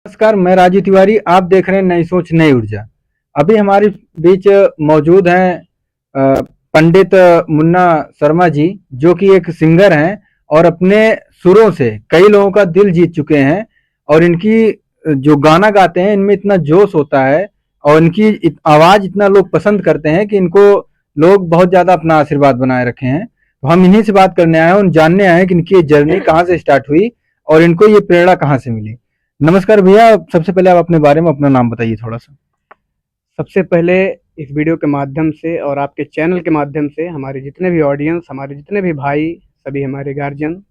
नमस्कार, मैं राजू तिवारी। आप देख रहे हैं नई सोच नई ऊर्जा। अभी हमारे बीच मौजूद हैं पंडित मुन्ना शर्मा जी, जो कि एक सिंगर हैं और अपने सुरों से कई लोगों का दिल जीत चुके हैं। और इनकी जो गाना गाते हैं इनमें इतना जोश होता है और इनकी आवाज़ इतना लोग पसंद करते हैं कि इनको लोग बहुत ज़्यादा अपना आशीर्वाद बनाए रखे हैं। तो हम इन्हीं से बात करने आए हैं और जानने आए हैं कि इनकी जर्नी कहाँ से स्टार्ट हुई और इनको ये प्रेरणा कहाँ से मिली। नमस्कार भैया, सबसे पहले आप अपने बारे में अपना नाम बताइए थोड़ा-सा। सबसे पहले इस वीडियो के माध्यम से और आपके चैनल के माध्यम से हमारे जितने भी ऑडियंस, हमारे जितने भी भाई, सभी हमारे गार्जियन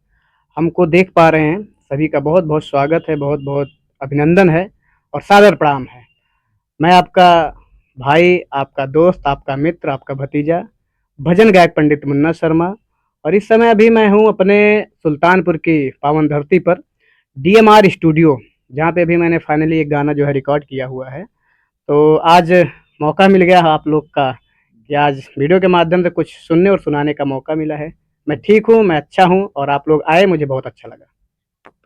हमको देख पा रहे हैं, सभी का बहुत-बहुत स्वागत है, बहुत-बहुत अभिनंदन है और सादर प्रणाम है। मैं आपका भाई, आपका दोस्त, आपका मित्र, आपका भतीजा, भजन गायक पंडित मुन्ना शर्मा और इस समय अभी मैं हूँ अपने सुल्तानपुर की पावन धरती पर डीएमआर स्टूडियो, जहाँ पे अभी मैंने फाइनली एक गाना जो है रिकॉर्ड किया हुआ है। तो आज मौका मिल गया आप लोग का कि आज वीडियो के माध्यम से कुछ सुनने और सुनाने का मौका मिला है। मैं ठीक हूँ, मैं अच्छा हूँ और आप लोग आए, मुझे बहुत अच्छा लगा।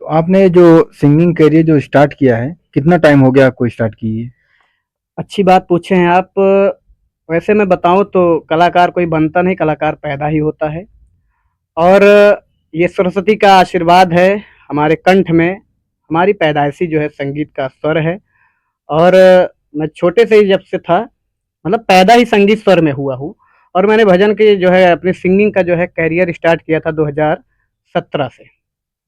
तो आपने जो सिंगिंग करियर जो स्टार्ट किया है, कितना टाइम हो गया आपको स्टार्ट किए? अच्छी बात पूछे हैं आप। वैसे मैं बताऊँ तो कलाकार कोई बनता नहीं, कलाकार पैदा ही होता है और ये सरस्वती का आशीर्वाद है हमारे कंठ में। हमारी पैदाइशी जो है संगीत का स्वर है और मैं छोटे से ही जब से था, मतलब पैदा ही संगीत स्वर में हुआ हूँ और मैंने भजन की जो है अपनी सिंगिंग का जो है करियर स्टार्ट किया था 2017 से।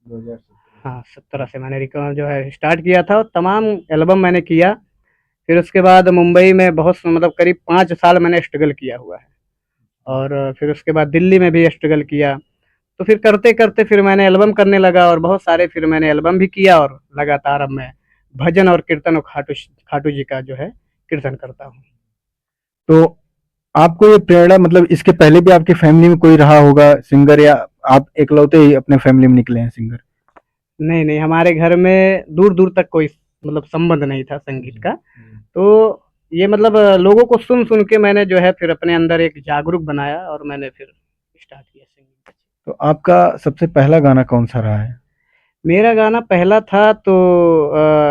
2017। हाँ, 17 से मैंने रिकॉर्ड जो है स्टार्ट किया था और तमाम एल्बम मैंने किया। फिर उसके बाद मुंबई में बहुत मतलब करीब 5 साल मैंने स्ट्रगल किया हुआ है और फिर उसके बाद दिल्ली में भी स्ट्रगल किया। तो फिर करते-करते फिर मैंने एल्बम करने लगा और बहुत सारे फिर मैंने एल्बम भी किया और लगातार अब मैं भजन और कीर्तन और खाटू जी का जो है कीर्तन करता हूँ। तो आपको ये प्रेरणा मतलब इसके पहले भी आपकी फैमिली में कोई रहा होगा सिंगर, या आप इकलौते ही अपने फैमिली में निकले हैं सिंगर? नहीं, नहीं, हमारे घर में दूर-दूर तक कोई मतलब संबंध नहीं था संगीत का। हुँ। तो ये मतलब लोगों को सुन-सुन के मैंने जो है फिर अपने अंदर एक जागरूक बनाया और मैंने फिर स्टार्ट किया सिंगिंग। तो आपका सबसे पहला गाना कौन-सा रहा है? मेरा गाना पहला था तो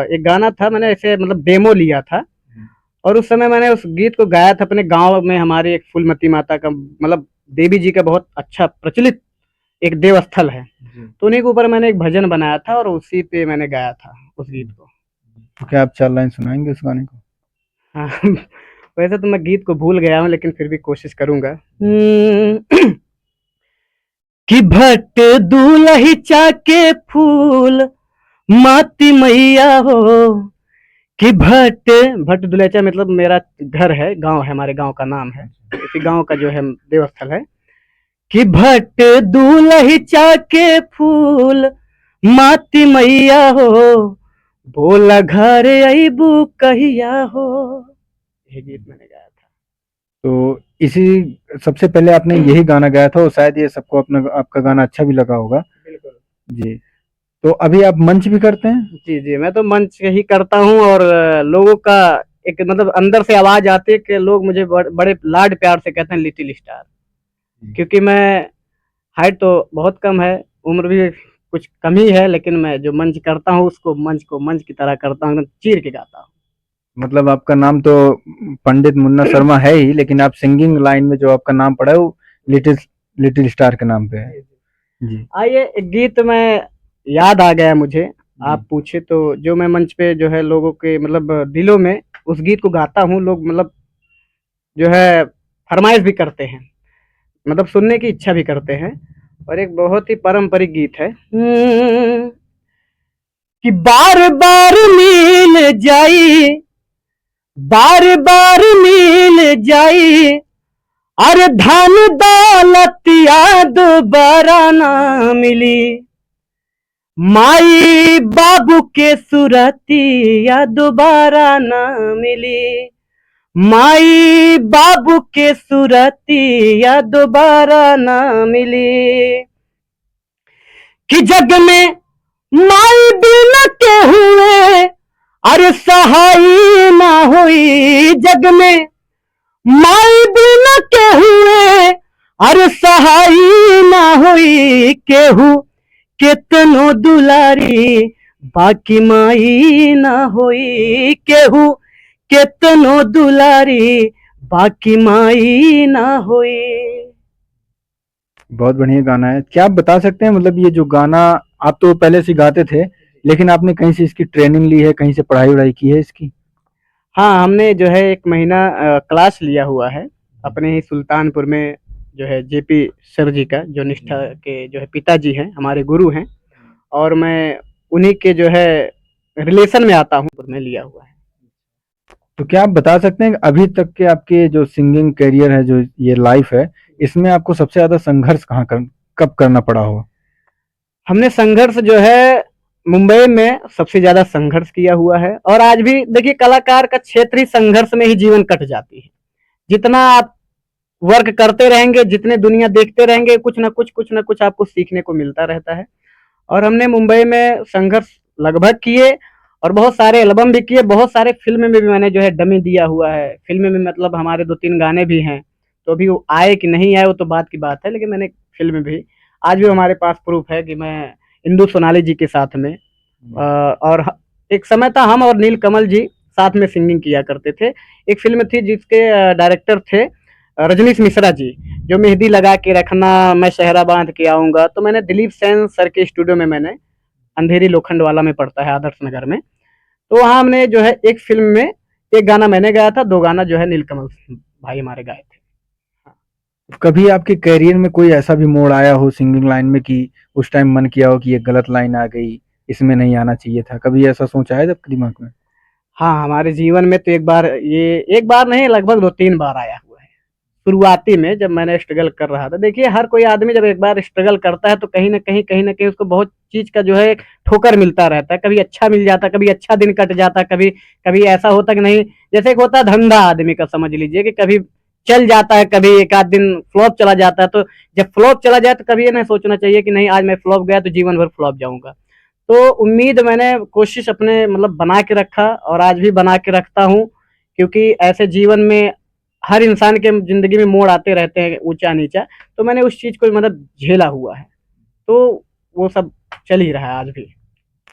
एक गाना था, मैंने ऐसे मतलब डेमो लिया था हुँ। और उस समय मैंने उस गीत को गाया था अपने गाँव में। हमारी एक फूलमती माता का मतलब देवी जी का बहुत अच्छा प्रचलित एक देव स्थल है। जी। तो उन्हीं के ऊपर मैंने एक भजन बनाया था और उसी पे मैंने गाया था उस गीत को। तो क्या आप 4 लाइन सुनाएँगे उस गाने को? हाँ, वैसे तो मैं गीत को भूल गया हूँ लेकिन फिर भी कोशिश करूँगा। कि भट दूलही चाके फूल माती मैया हो, कि भट भट दुलैचा मतलब मेरा घर है, गाँव है, हमारे गाँव का नाम है। इसी गाँव का जो है देवस्थल है। कि भट दूलही चाके फूल माती मैया हो, बोला घरे अइबू कहिया हो। ये गीत मैंने गाया था। तो इसी सबसे पहले आपने यही गाना गाया था और शायद ये सबको अपना आपका गाना अच्छा भी लगा होगा। बिल्कुल। जी। तो अभी आप मंच भी करते हैं? जी, जी, मैं तो मंच ही करता हूँ और लोगों का एक मतलब अंदर से आवाज़ आती है कि लोग मुझे बड़े लाड प्यार से कहते हैं लिटिल स्टार। जी। क्योंकि मैं हाइट तो बहुत कम है, उम्र भी कुछ कम ही है, लेकिन मैं जो मंच करता हूँ उसको मंच को मंच की तरह करता हूँ, एकदम चीर के गाता हूँ। मतलब आपका नाम तो पंडित मुन्ना शर्मा है ही, लेकिन आप सिंगिंग लाइन में जो आपका नाम पड़ा है वो लिटिल लिटिल स्टार के नाम पे है। जी, जी। जी। आइए एक गीत मैं याद आ गया मुझे, जी। आप पूछे तो जो मैं मंच पे जो है लोगों के मतलब दिलों में उस गीत को गाता हूँ, लोग मतलब जो है फ़रमाइश भी करते हैं, मतलब सुनने की इच्छा भी करते हैं और एक बहुत ही पारंपरिक गीत है। कि बार-बार मिल जाई, बार-बार मिल जाई, अरे धन दौलतिया दोबारा ना मिली, माई बाबू के सूरतिया दोबारा ना मिली, माई बाबू के सूरतिया दोबारा ना मिली। कि जग में माई बिना के हुए अरे सहाय ना हुई, जग में माई बिना के हुए अरे सहाय ना हुई, केहू केतनो दुलारी बाकी माई ना होई केहू केतनो दुलारी, बाकी माई ना होई। बहुत बढ़िया गाना है। क्या आप बता सकते हैं मतलब ये जो गाना आप तो पहले से गाते थे, लेकिन आपने कहीं से इसकी ट्रेनिंग ली है, कहीं से पढ़ाई-वढ़ाई की है इसकी? हाँ, हमने जो है 1 महीना क्लास लिया हुआ है, अपने ही सुल्तानपुर में जो है जेपी सर जी का, जो निष्ठा के जो है पिताजी हैं, हमारे गुरु हैं, और मैं उन्हीं के जो है रिलेशन में आता हूँ, मैं लिया हुआ है। तो क्या आप बता सकते हैं कि अभी तक के आपके जो सिंगिंग करियर है, जो ये लाइफ है, इसमें आपको सबसे ज़्यादा संघर्ष कब करना पड़ा हो? हमने संघर्ष जो है मुंबई में सबसे ज़्यादा संघर्ष किया हुआ है, और आज भी देखिए कलाकार का क्षेत्र ही संघर्ष में ही जीवन कट जाती है। जितना आप वर्क करते रहेंगे, जितने दुनिया देखते रहेंगे, कुछ ना कुछ आपको सीखने को मिलता रहता है। और हमने मुंबई में संघर्ष लगभग किए, और बहुत सारे एल्बम भी किए, बहुत सारे फ़िल्म में भी मैंने जो है डमी दिया हुआ है। फ़िल्म में मतलब हमारे 2-3 गाने भी हैं, तो अभी वो आए कि नहीं आए वो तो बात की बात है, लेकिन मैंने फ़िल्म भी आज भी हमारे पास प्रूफ़ है कि मैं इंदु सोनाली जी के साथ में और एक समय था हम और नीलकमल जी साथ में सिंगिंग किया करते थे। एक फ़िल्म थी जिसके डायरेक्टर थे रजनीश मिश्रा जी, जो मेहंदी लगा के रखना, मैं सेहरा बाँध के आऊँगा। तो मैंने दिलीप सेन सर के स्टूडियो में मैंने अंधेरी लोखंड वाला में पड़ता है आदर्श नगर में। तो वहाँ हमने जो है एक फ़िल्म में 1 गाना मैंने गाया था, 2 गाना जो है नीलकमल भाई हमारे गाए थे। हाँ। कभी आपके करियर में कोई ऐसा भी मोड़ आया हो सिंगिंग लाइन में कि उस टाइम मन किया हो कि ये गलत लाइन आ गई, इसमें नहीं आना चाहिए था? कभी ऐसा सोच आया आपके दिमाग में? हाँ, हमारे जीवन में तो एक बार नहीं लगभग 2-3 बार आया हुआ है। शुरुआती में जब मैंने स्ट्रगल कर रहा था, देखिए हर कोई आदमी जब एक बार स्ट्रगल करता है तो कहीं न कहीं उसको बहुत चीज़ का जो है एक ठोकर मिलता रहता है। कभी अच्छा मिल जाता है, कभी अच्छा दिन कट जाता है, कभी कभी ऐसा होता है कि नहीं, जैसे एक होता है धंधा आदमी का, समझ लीजिए कि कभी चल जाता है, कभी एक आध दिन फ्लॉप चला जाता है। तो जब फ्लॉप चला जाए तो कभी ये नहीं सोचना चाहिए कि नहीं आज मैं फ्लॉप गया तो जीवन भर फ्लॉप जाऊँगा। तो उम्मीद मैंने कोशिश अपने मतलब बना के रखा, और आज भी बना के रखता हूँ, क्योंकि ऐसे जीवन में हर इंसान के ज़िंदगी में मोड़ आते रहते हैं ऊँचा-नीचा, तो मैंने उस चीज़ को मतलब झेला हुआ है। तो वो सब चल ही रहा है आज भी।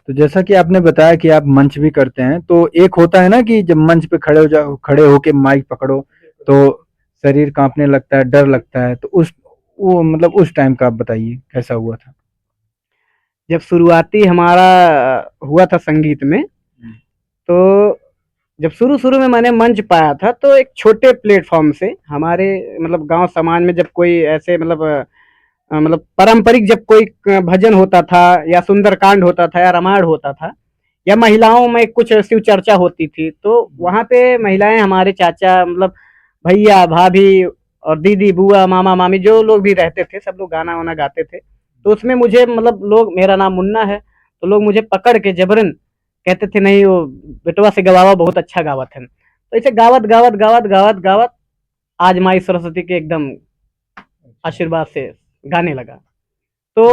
तो जैसा कि आपने बताया कि आप मंच भी करते हैं, तो एक होता है ना कि जब मंच पे खड़े होके माइक पकड़ो, तो शरीर काँपने लगता है, डर लगता है, तो वो मतलब उस टाइम का आप बताइए, कैसा हुआ था? जब शुरुआती हमारा हुआ था संगीत में, तो जब शुरू-शुरू में मैंने मंच पाया था, तो एक छोटे प्लेटफ़ॉर्म से हमारे मतलब गाँव समाज में जब कोई ऐसे मतलब पारंपरिक जब कोई भजन होता था, या सुंदरकांड होता था, या रामायण होता था, या महिलाओं में कुछ शिव चर्चा होती थी, तो वहाँ पे महिलाएं हमारे चाचा मतलब भैया भाभी और दीदी बुआ मामा मामी जो लोग भी रहते थे, सब लोग गाना वाना गाते थे। तो उसमें मुझे मतलब लोग, मेरा नाम मुन्ना है, तो लोग मुझे पकड़ के जबरन कहते थे नहीं वो बेटवा से गवावा, बहुत अच्छा गावत है। तो ऐसे गावत गावत गावत गावत गावत आज माई सरस्वती के एकदम आशीर्वाद से गाने लगा। तो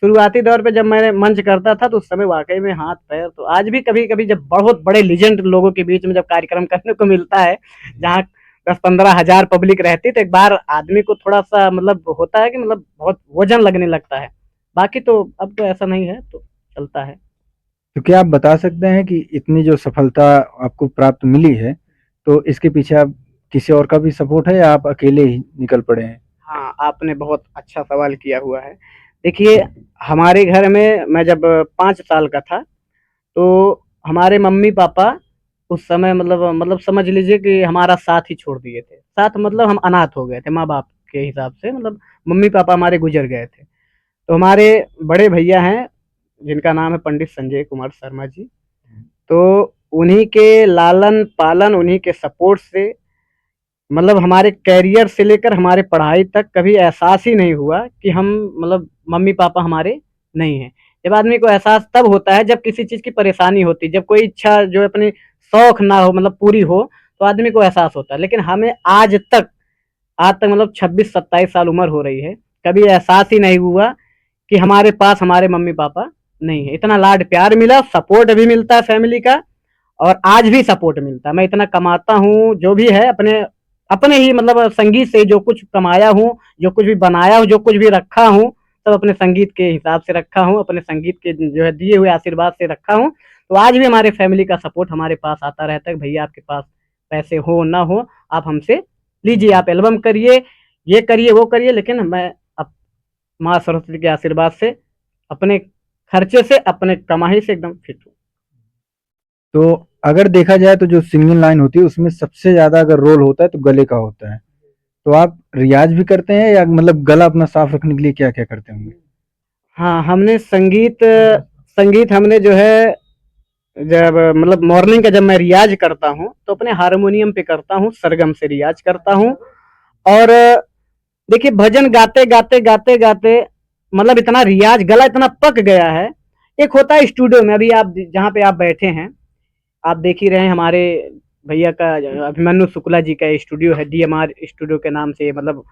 शुरुआती दौर पे जब मैं मंच करता था तो उस समय वाक़ई में हाथ-पैर, तो आज भी कभी-कभी जब बहुत बड़े लेजेंड लोगों के बीच में जब कार्यक्रम करने को मिलता है, जहाँ 10-15 हज़ार पब्लिक रहती है, तो एक बार आदमी को थोड़ा-सा मतलब होता है कि मतलब बहुत वज़न लगने लगता है। बाकी तो अब तो ऐसा नहीं है, तो चलता है। तो क्या आप बता सकते हैं कि इतनी जो सफलता आपको प्राप्त मिली है, तो इसके पीछे आप किसी और का भी सपोर्ट है या आप अकेले ही निकल पड़े हैं? हाँ, आपने बहुत अच्छा सवाल किया हुआ है। देखिए, हमारे घर में मैं जब 5 साल का था, तो हमारे मम्मी-पापा उस समय मतलब समझ लीजिए कि हमारा साथ ही छोड़ दिए थे। साथ मतलब हम अनाथ हो गए थे माँ-बाप के हिसाब से, मतलब मम्मी-पापा हमारे गुज़र गए थे। तो हमारे बड़े भैया हैं, जिनका नाम है पंडित संजय कुमार शर्मा जी, तो उन्हीं के लालन-पालन, उन्हीं के सपोर्ट से मतलब हमारे करियर से लेकर हमारे पढ़ाई तक कभी एहसास ही नहीं हुआ कि हम मतलब मम्मी-पापा हमारे नहीं हैं। जब आदमी को एहसास तब होता है जब किसी चीज़ की परेशानी होती है, जब कोई इच्छा जो है अपनी शौक ना हो मतलब पूरी हो, तो आदमी को एहसास होता है। लेकिन हमें आज तक मतलब 26-27 साल उम्र हो रही है, कभी एहसास ही नहीं हुआ कि हमारे पास हमारे मम्मी-पापा नहीं है। इतना लाड प्यार मिला, सपोर्ट भी मिलता है फैमिली का, और आज भी सपोर्ट मिलता है। मैं इतना कमाता हूँ, जो भी है अपने अपने ही मतलब संगीत से जो कुछ कमाया हूँ, जो कुछ भी बनाया हूँ, जो कुछ भी रखा हूँ, सब अपने संगीत के हिसाब से रखा हूँ, अपने संगीत के जो है दिए हुए आशीर्वाद से रखा हूँ। तो आज भी हमारे फैमिली का सपोर्ट हमारे पास आता रहता है कि भैया आपके पास पैसे हो ना हो, आप हमसे लीजिए, आप एल्बम करिए, ये करिए, वो करिए, लेकिन मैं अब माँ सरस्वती के आशीर्वाद से अपने खर्चे से, अपने कमाई से एकदम फिट हूँ। तो अगर देखा जाए तो जो सिंगिंग लाइन होती है उसमें सबसे ज़्यादा अगर रोल होता है तो गले का होता है। तो आप रियाज़ भी करते हैं या मतलब गला अपना साफ रखने के लिए क्या-क्या करते होंगे? हाँ, हमने संगीत हमने जो है जब मतलब मॉर्निंग का जब मैं रियाज़ करता हूँ, तो अपने हारमोनियम पे करता हूँ, सरगम से रियाज़ करता हूँ। और देखिए भजन गाते-गाते मतलब इतना रियाज़, गला इतना पक गया है। एक होता है स्टूडियो में, अभी आप जहाँ पे आप बैठे हैं, आप देख ही रहे हैं हमारे भैया का अभिमन्यु शुक्ला जी का स्टूडियो है, डीएमआर स्टूडियो के नाम से, मतलब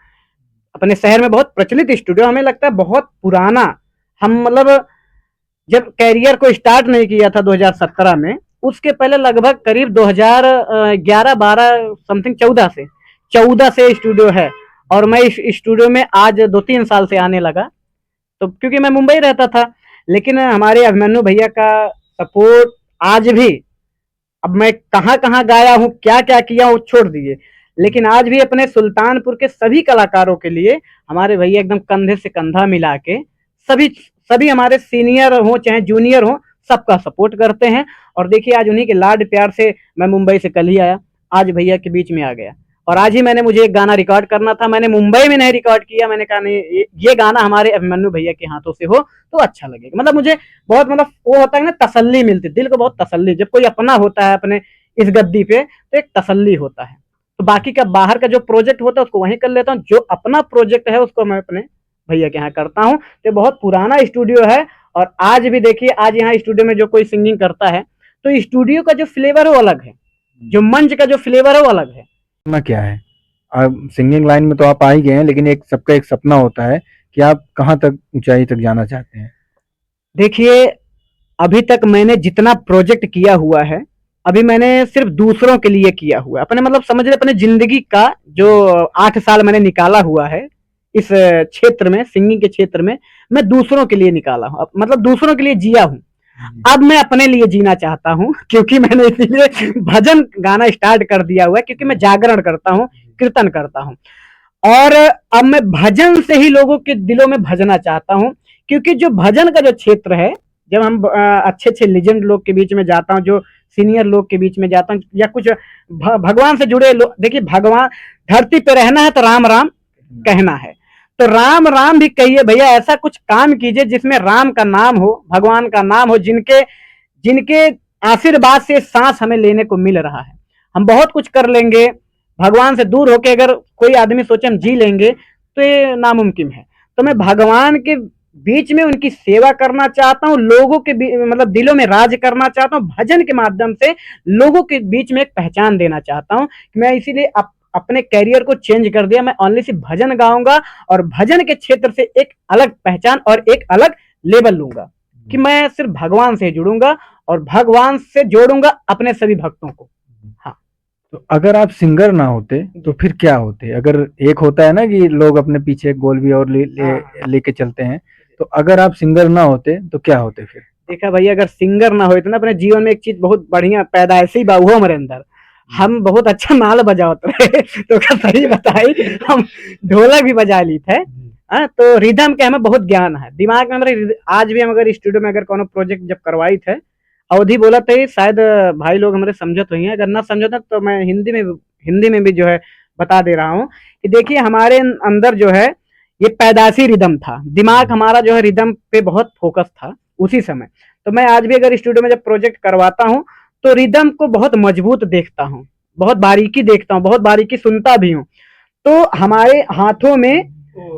अपने शहर में बहुत प्रचलित स्टूडियो, हमें लगता है बहुत पुराना। हम मतलब जब कैरियर को स्टार्ट नहीं किया था 2017 में, उसके पहले लगभग करीब 2011-12 समथिंग 14 से स्टूडियो है। और मैं इस स्टूडियो में आज 2-3 साल से आने लगा, तो क्योंकि मैं मुंबई रहता था, लेकिन हमारे अभिमन्यु भैया का सपोर्ट आज भी, अब मैं कहाँ कहाँ गाया हूँ, क्या क्या किया हूँ छोड़ दीजिए, लेकिन आज भी अपने सुल्तानपुर के सभी कलाकारों के लिए हमारे भैया एकदम कंधे से कंधा मिला के सभी सभी हमारे सीनियर हो चाहे जूनियर हो, सबका सपोर्ट करते हैं। और देखिए आज उन्हीं के लाड प्यार से मैं मुंबई से कल ही आया, आज भैया के बीच में आ गया। और आज ही मैंने, मुझे एक गाना रिकॉर्ड करना था, मैंने मुंबई में नहीं रिकॉर्ड किया, मैंने कहा नहीं ये गाना हमारे अभिमन्यु भैया के हाथों से हो तो अच्छा लगेगा। मतलब मुझे बहुत, मतलब वो होता है ना, तसल्ली मिलती, दिल को बहुत तसल्ली, जब कोई अपना होता है अपने इस गद्दी पे तो एक तसल्ली होता है। तो बाकी का बाहर का जो प्रोजेक्ट होता है उसको वहीं कर लेता हूँ, जो अपना प्रोजेक्ट है उसको मैं अपने भैया के यहाँ करता हूँ। तो बहुत पुराना स्टूडियो है, और आज भी देखिए, आज यहाँ स्टूडियो में जो कोई सिंगिंग करता है तो स्टूडियो का जो फ्लेवर है वो अलग है, जो मंच का जो फ्लेवर है वो अलग है। सपना क्या है? अब सिंगिंग लाइन में तो आप आ ही गए हैं, लेकिन एक सबका एक सपना होता है कि आप कहाँ तक ऊँचाई तक जाना चाहते हैं? देखिए अभी तक मैंने जितना प्रोजेक्ट किया हुआ है, अभी मैंने सिर्फ दूसरों के लिए किया हुआ है, अपने मतलब समझ रहे, अपने जिंदगी का जो 8 साल मैंने निकाला हुआ है इस क्षेत्र में, सिंगिंग के क्षेत्र में, मैं दूसरों के लिए निकाला हूँ, मतलब दूसरों के लिए जिया हूँ। अब मैं अपने लिए जीना चाहता हूँ, क्योंकि मैंने इसीलिए भजन गाना स्टार्ट कर दिया हुआ है, क्योंकि मैं जागरण करता हूँ, कीर्तन करता हूँ। और अब मैं भजन से ही लोगों के दिलों में भजना चाहता हूँ, क्योंकि जो भजन का जो क्षेत्र है, जब हम अच्छे अच्छे लेजेंड लोग के बीच में जाता हूँ, जो सीनियर लोग के बीच में जाता हूँ, या कुछ भगवान से जुड़े लोग, देखिए भगवान, धरती पे रहना है तो राम राम कहना है, तो राम राम भी कहिए भैया, ऐसा कुछ काम कीजिए जिसमें राम का नाम हो, भगवान का नाम हो, जिनके जिनके आशीर्वाद से सांस हमें लेने को मिल रहा है। हम बहुत कुछ कर लेंगे, भगवान से दूर होके अगर कोई आदमी सोचे हम जी लेंगे तो ये नामुमकिन है। तो मैं भगवान के बीच में उनकी सेवा करना चाहता हूँ, लोगों के मतलब दिलों में राज करना चाहता हूँ, भजन के माध्यम से लोगों के बीच में एक पहचान देना चाहता हूँ। मैं इसीलिए अपने कैरियर को चेंज कर दिया, मैं ओनली सिर्फ भजन गाऊंगा, और भजन के क्षेत्र से एक अलग पहचान और एक अलग लेवल लूंगा, कि मैं सिर्फ भगवान से जुड़ूंगा और भगवान से जोड़ूंगा अपने सभी भक्तों को। हाँ, तो अगर आप सिंगर ना होते तो फिर क्या होते? अगर एक होता है ना कि लोग अपने पीछे एक गोल भी और लेके चलते हैं, तो अगर आप सिंगर ना होते तो क्या होते फिर? देखा भैया, अगर सिंगर ना होते ना, अपने जीवन में एक चीज बहुत बढ़िया पैदाइशी बा हुआ हमारे अंदर, हम बहुत अच्छा नाल बजावत रहे तो क्या सही बताई, हम ढोलक भी बजा ली थे। हाँ, तो रिदम के हमें बहुत ज्ञान है दिमाग में हमारे। आज भी हम अगर स्टूडियो में अगर कोनो प्रोजेक्ट जब करवाई थे, अवधि बोला थे, शायद भाई लोग हमारे समझत हुई हैं, अगर ना समझत है तो मैं हिंदी में भी जो है बता दे रहा हूँ कि देखिए हमारे अंदर जो है ये पैदाशी रिदम था, दिमाग हमारा जो है रिदम पे बहुत फोकस था उसी समय। तो मैं आज भी अगर स्टूडियो में जब प्रोजेक्ट करवाता हूँ तो रिदम को बहुत मजबूत देखता हूँ, बहुत बारीकी देखता हूँ, बहुत बारीकी सुनता भी हूँ। तो हमारे हाथों में,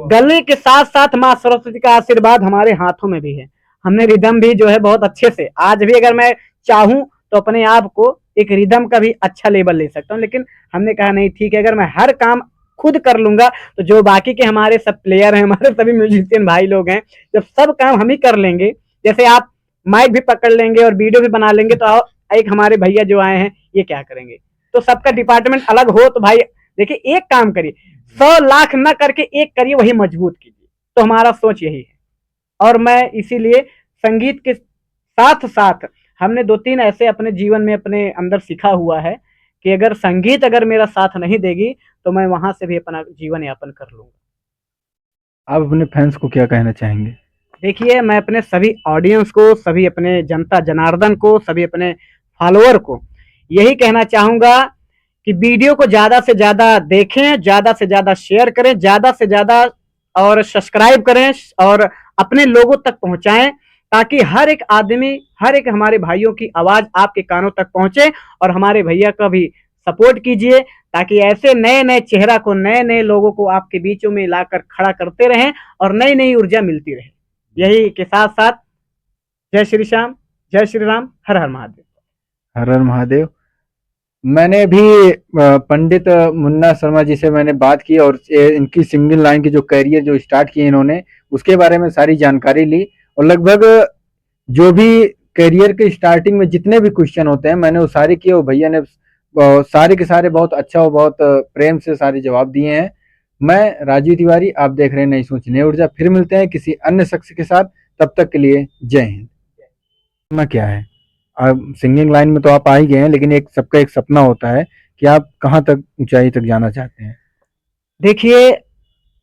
गले के साथ साथ माँ सरस्वती का आशीर्वाद हमारे हाथों में भी है। हमने रिदम भी जो है बहुत अच्छे से, आज भी अगर मैं चाहूँ तो अपने आप को एक रिदम का भी अच्छा लेवल ले सकता हूँ, लेकिन हमने कहा नहीं ठीक है, अगर मैं हर काम खुद कर लूंगा तो जो बाकी के हमारे सब प्लेयर हैं, हमारे सभी म्यूजिशियन भाई लोग हैं, जब सब काम हम ही कर लेंगे, जैसे आप माइक भी पकड़ लेंगे और वीडियो भी बना लेंगे, तो एक हमारे भैया जो आए हैं ये क्या करेंगे? तो सबका डिपार्टमेंट अलग हो तो भाई देखिए एक काम करिए, 100 लाख ना करके एक करिए, वही मजबूत कीजिए। तो हमारा सोच यही है। और मैं इसीलिए संगीत के साथ साथ हमने 2-3 ऐसे अपने जीवन में अपने अंदर सीखा हुआ है कि अगर संगीत अगर मेरा साथ नहीं देगी तो मैं वहाँ से भी अपना जीवन यापन कर लूँगा। आप अपने फैंस को क्या कहना चाहेंगे? देखिए, मैं अपने सभी ऑडियंस को, सभी अपने जनता जनार्दन को, सभी अपने फॉलोअर को यही कहना चाहूँगा कि वीडियो को ज़्यादा से ज़्यादा देखें, ज़्यादा से ज़्यादा शेयर करें, ज़्यादा से ज़्यादा और सब्सक्राइब करें और अपने लोगों तक पहुँचाएँ, ताकि हर एक आदमी, हर एक हमारे भाइयों की आवाज़ आपके कानों तक पहुँचे और हमारे भैया का भी सपोर्ट कीजिए, ताकि ऐसे नए-नए चेहरा को, नए-नए लोगों को आपके बीचों में लाकर खड़ा करते रहें और नई-नई ऊर्जा मिलती रहे। यही के साथ-साथ जय श्री श्याम, जय श्री राम, हर हर महादेव। हर हर महादेव। मैंने भी पंडित मुन्ना शर्मा जी से मैंने बात की और इनकी सिंगिंग लाइन की जो करियर जो स्टार्ट किए इन्होंने, उसके बारे में सारी जानकारी ली और लगभग जो भी करियर के स्टार्टिंग में जितने भी क्वेश्चन होते हैं मैंने वो सारे किए और भैया ने सारे के सारे बहुत अच्छा और बहुत प्रेम से सारे जवाब दिए हैं। मैं राजीव तिवारी, आप देख रहे हैं नई सोच नई ऊर्जा। फिर मिलते हैं किसी अन्य शख्स के साथ, तब तक के लिए जय हिंद। सपना क्या है? अब सिंगिंग लाइन में तो आप आ ही गए हैं, लेकिन एक सबका एक सपना होता है कि आप कहाँ तक ऊंचाई तक जाना चाहते हैं? देखिए,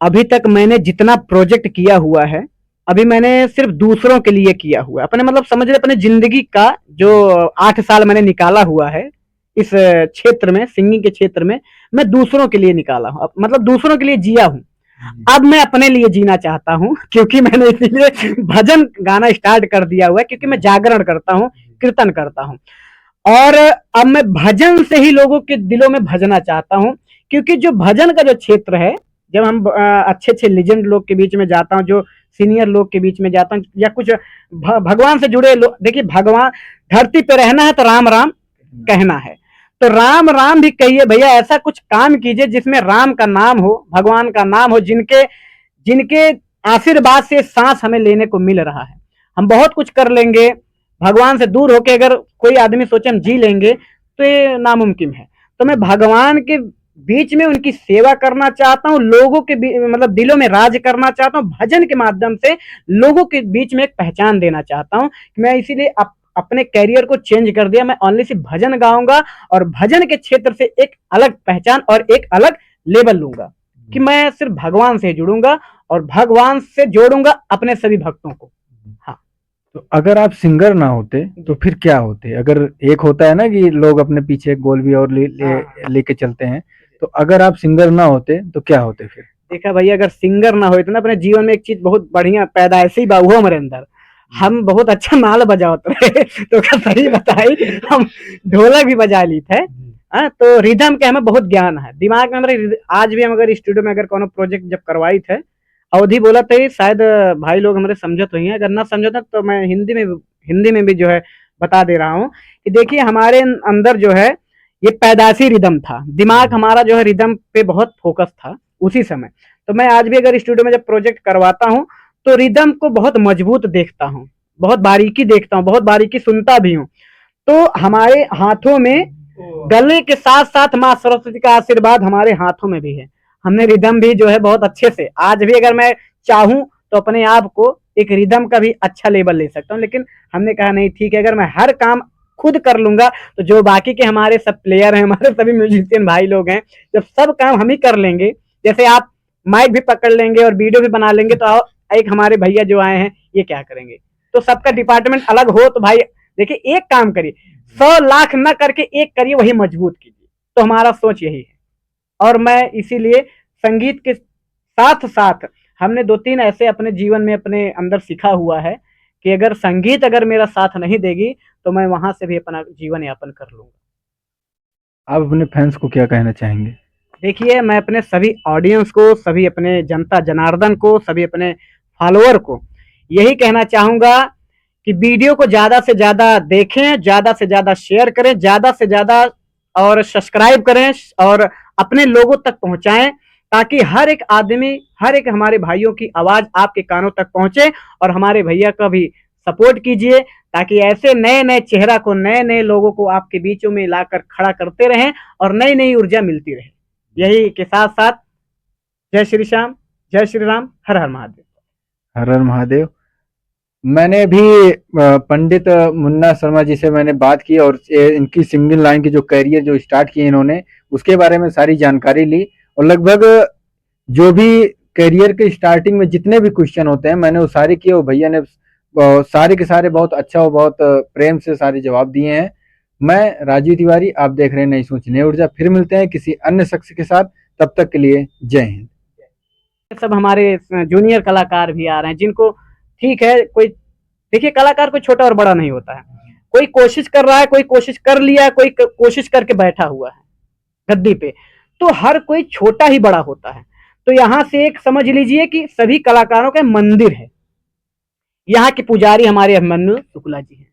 अभी तक मैंने जितना प्रोजेक्ट किया हुआ है, अभी मैंने सिर्फ दूसरों के लिए किया हुआ है। अपने मतलब समझ रहे, अपने जिंदगी का जो 8 साल मैंने निकाला हुआ है इस क्षेत्र में, सिंगिंग के क्षेत्र में, मैं दूसरों के लिए निकाला हूँ, मतलब दूसरों के लिए जिया हूँ। अब मैं अपने लिए जीना चाहता हूँ, क्योंकि मैंने इसीलिए भजन गाना स्टार्ट कर दिया हुआ है, क्योंकि मैं जागरण करता हूँ, कीर्तन करता हूँ और अब मैं भजन से ही लोगों के दिलों में भजना चाहता हूँ। क्योंकि जो भजन का जो क्षेत्र है, जब हम अच्छे अच्छे लेजेंड लोग के बीच में जाता हूँ, जो सीनियर लोग के बीच में जाता हूँ, या कुछ भगवान से जुड़े लोग, देखिए भगवान, धरती पे रहना है तो राम राम कहना है, तो राम राम भी कहिए भैया, ऐसा कुछ काम कीजिए जिसमें राम का नाम हो, भगवान का नाम हो, जिनके जिनके आशीर्वाद से सांस हमें लेने को मिल रहा है। हम बहुत कुछ कर लेंगे, भगवान से दूर होके अगर कोई आदमी सोचे हम जी लेंगे तो ये नामुमकिन है। तो मैं भगवान के बीच में उनकी सेवा करना चाहता हूँ, लोगों के मतलब दिलों में राज करना चाहता हूँ, भजन के माध्यम से लोगों के बीच में एक पहचान देना चाहता हूँ। मैं इसीलिए अपने कैरियर को चेंज कर दिया, मैं ओनली सिर्फ भजन गाऊंगा और भजन के क्षेत्र से एक अलग पहचान और एक अलग लेवल लूंगा कि मैं सिर्फ भगवान से जुड़ूंगा और भगवान से जोड़ूंगा अपने सभी भक्तों को। हाँ, तो अगर आप सिंगर ना होते तो फिर क्या होते? अगर एक होता है ना कि लोग अपने पीछे एक गोल भी और लेके चलते हैं, तो अगर आप सिंगर ना होते तो क्या होते फिर? देखा भैया, अगर सिंगर ना होते ना, अपने जीवन में एक चीज बहुत बढ़िया पैदा ऐसे ही हुआ हमारे अंदर, हम बहुत अच्छा नाल बजाते रहे तो क्या सही बताई, हम ढोलक भी बजा ली थे। तो रिदम के हमें बहुत ज्ञान है दिमाग में हमारे। आज भी हम अगर स्टूडियो में अगर कोनो प्रोजेक्ट जब करवाई थे, अवधि बोला थे, शायद भाई लोग हमारे समझत हुई हैं, अगर ना समझत तो मैं हिंदी में भी जो है बता दे रहा हूँ कि देखिए हमारे अंदर जो है ये पैदाशी रिदम था, दिमाग हमारा जो है रिदम पे बहुत फोकस था उसी समय। तो मैं आज भी अगर स्टूडियो में जब प्रोजेक्ट करवाता हूँ तो रिदम को बहुत मजबूत देखता हूँ, बहुत बारीकी देखता हूँ, बहुत बारीकी सुनता भी हूँ। तो हमारे हाथों में, गले के साथ साथ माँ सरस्वती का आशीर्वाद हमारे हाथों में भी है। हमने रिदम भी जो है बहुत अच्छे से, आज भी अगर मैं चाहूं तो अपने आप को एक रिदम का भी अच्छा लेवल ले सकता हूं, लेकिन हमने कहा नहीं ठीक है, अगर मैं हर काम खुद कर लूंगा तो जो बाकी के हमारे सब प्लेयर हैं, हमारे सभी म्यूजिशियन भाई लोग हैं, जब सब काम हम ही कर लेंगे, जैसे आप माइक भी पकड़ लेंगे और वीडियो भी बना लेंगे, तो एक हमारे भैया जो आए हैं ये क्या करेंगे? तो सबका डिपार्टमेंट अलग हो तो भाई देखिए एक काम करिए, 100 लाख न करके एक करिए, वही मजबूत कीजिए। तो हमारा सोच यही है और मैं इसीलिए संगीत के साथ साथ हमने 2-3 ऐसे अपने जीवन में अपने अंदर सीखा हुआ है कि अगर संगीत अगर मेरा साथ नहीं देगी तो मैं वहां से भी अपना जीवन यापन कर लूंगा। आप अपने फैंस को क्या कहना चाहेंगे? देखिए, मैं अपने सभी ऑडियंस को, सभी अपने जनता जनार्दन को, सभी अपने फॉलोअर को यही कहना चाहूंगा कि वीडियो को ज़्यादा से ज़्यादा देखें, ज़्यादा से ज़्यादा शेयर करें, ज़्यादा से ज़्यादा और सब्सक्राइब करें और अपने लोगों तक पहुंचाएं, ताकि हर एक आदमी, हर एक हमारे भाइयों की आवाज़ आपके कानों तक पहुंचे और हमारे भैया का भी सपोर्ट कीजिए, ताकि ऐसे नए-नए चेहरा को, नए-नए लोगों को आपके बीचों में लाकर खड़ा करते रहें और नई-नई ऊर्जा मिलती रहे। यही के साथ-साथ जय श्री श्याम, जय श्री राम, हर हर महादेव। हर हर महादेव। मैंने भी पंडित मुन्ना शर्मा जी से मैंने बात की और इनकी सिंगिंग लाइन की जो करियर जो स्टार्ट की इन्होंने उसके बारे में सारी जानकारी ली और लगभग जो भी करियर के स्टार्टिंग में जितने भी क्वेश्चन होते हैं मैंने वो सारे किए और भैया ने सारे के सारे बहुत अच्छा और बहुत प्रेम से सारे जवाब दिए हैं। मैं राजीव तिवारी, आप देख रहे हैं नई सोच नई ऊर्जा। फिर मिलते हैं किसी अन्य शख्स के साथ, तब तक के लिए जय हिंद। सब हमारे जूनियर कलाकार भी आ रहे हैं जिनको ठीक है कोई देखिए कलाकार कोई छोटा और बड़ा नहीं होता है। कोई कोशिश कर रहा है, कोई कोशिश कर लिया, कोई कोशिश करके बैठा हुआ है गद्दी पे, तो हर कोई छोटा ही बड़ा होता है। तो यहाँ से एक समझ लीजिए कि सभी कलाकारों का मंदिर है। यहाँ के पुजारी हमारे अभिमन्यु शुक्ला जी हैं।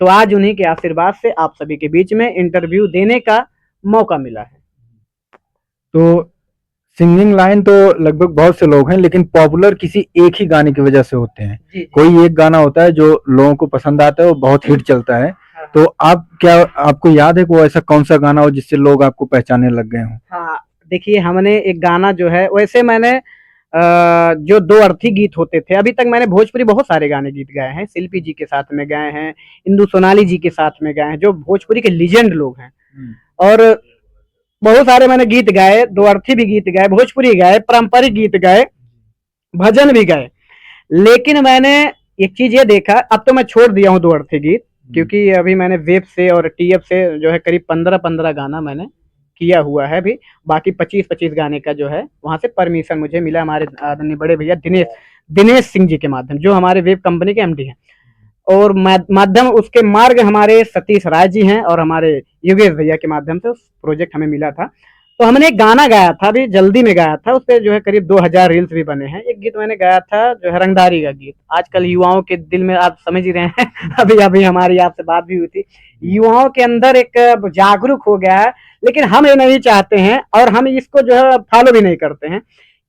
तो आज उन्हीं के आशीर्वाद से आप सभी के बीच में इंटरव्यू देने का मौका मिला है। तो सिंगिंग लाइन तो लगभग बहुत से लोग हैं लेकिन पॉपुलर किसी एक ही गाने की वजह से होते हैं। कोई एक गाना होता है जो लोगों को पसंद आता है, वो बहुत हिट चलता है। तो आप क्या आपको याद है वो ऐसा कौन सा गाना हो जिससे लोग आपको पहचानने लग गए हों? हाँ, देखिए हमने एक गाना जो है वैसे मैंने जो दो अर्थी गीत होते थे, अभी तक मैंने भोजपुरी बहुत सारे गाने गीत गाए हैं। शिल्पी जी के साथ में गाए हैं, इंदु सोनाली जी के साथ में गाए हैं, जो भोजपुरी के लीजेंड लोग हैं। और बहुत सारे मैंने गीत गाए, दो अर्थी भी गीत गाए, भोजपुरी गाए, पारंपरिक गीत गाए, भजन भी गाए। लेकिन मैंने एक चीज ये देखा, अब तो मैं छोड़ दिया हूँ दो अर्थी गीत, क्योंकि अभी मैंने वेब से और टीएफ से जो है करीब 15 गाना मैंने किया हुआ है। भी बाकी 25 गाने का जो है वहां से परमिशन मुझे मिला हमारे आदरणीय बड़े भैया दिनेश सिंह जी के माध्यम, जो हमारे वेब कंपनी के एमडी हैं। और माध्यम उसके मार्ग हमारे सतीश राय जी हैं और हमारे योगेश भैया के माध्यम से उस प्रोजेक्ट हमें मिला था। तो हमने एक गाना गाया था, अभी जल्दी में गाया था, उस पर जो है करीब 2000 रील्स भी बने हैं। एक गीत मैंने गाया था जो है रंगदारी का गीत। आजकल युवाओं के दिल में आप समझ ही रहे हैं अभी अभी हमारी आपसे बात भी हुई थी, युवाओं के अंदर एक जागरूक हो गया है। लेकिन हम ये नहीं चाहते हैं और हम इसको जो है फॉलो भी नहीं करते हैं,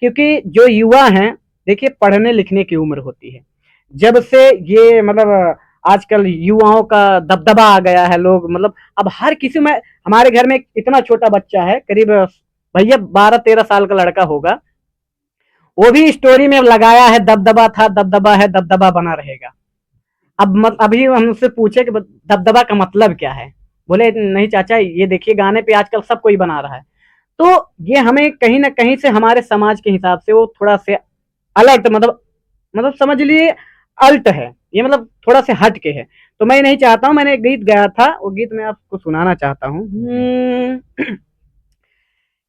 क्योंकि जो युवा हैं देखिए पढ़ने लिखने की उम्र होती है। जब से ये मतलब आजकल युवाओं का दबदबा आ गया है, लोग मतलब अब हर किसी में, हमारे घर में इतना छोटा बच्चा है करीब भैया 12-13 साल का लड़का होगा, वो भी स्टोरी में लगाया है दबदबा था, दबदबा है, दबदबा बना रहेगा। अब अभी हमसे पूछे कि दबदबा का मतलब क्या है, बोले नहीं चाचा ये देखिए गाने पे आजकल सब कोई बना रहा है। तो ये हमें कहीं ना कहीं से हमारे समाज के हिसाब से वो थोड़ा से अलर्ट मतलब समझ लिए अल्ट है ये, मतलब थोड़ा से हट के है। तो मैं नहीं चाहता हूँ, मैंने एक गीत गाया था, वो गीत मैं आपको सुनाना चाहता हूँ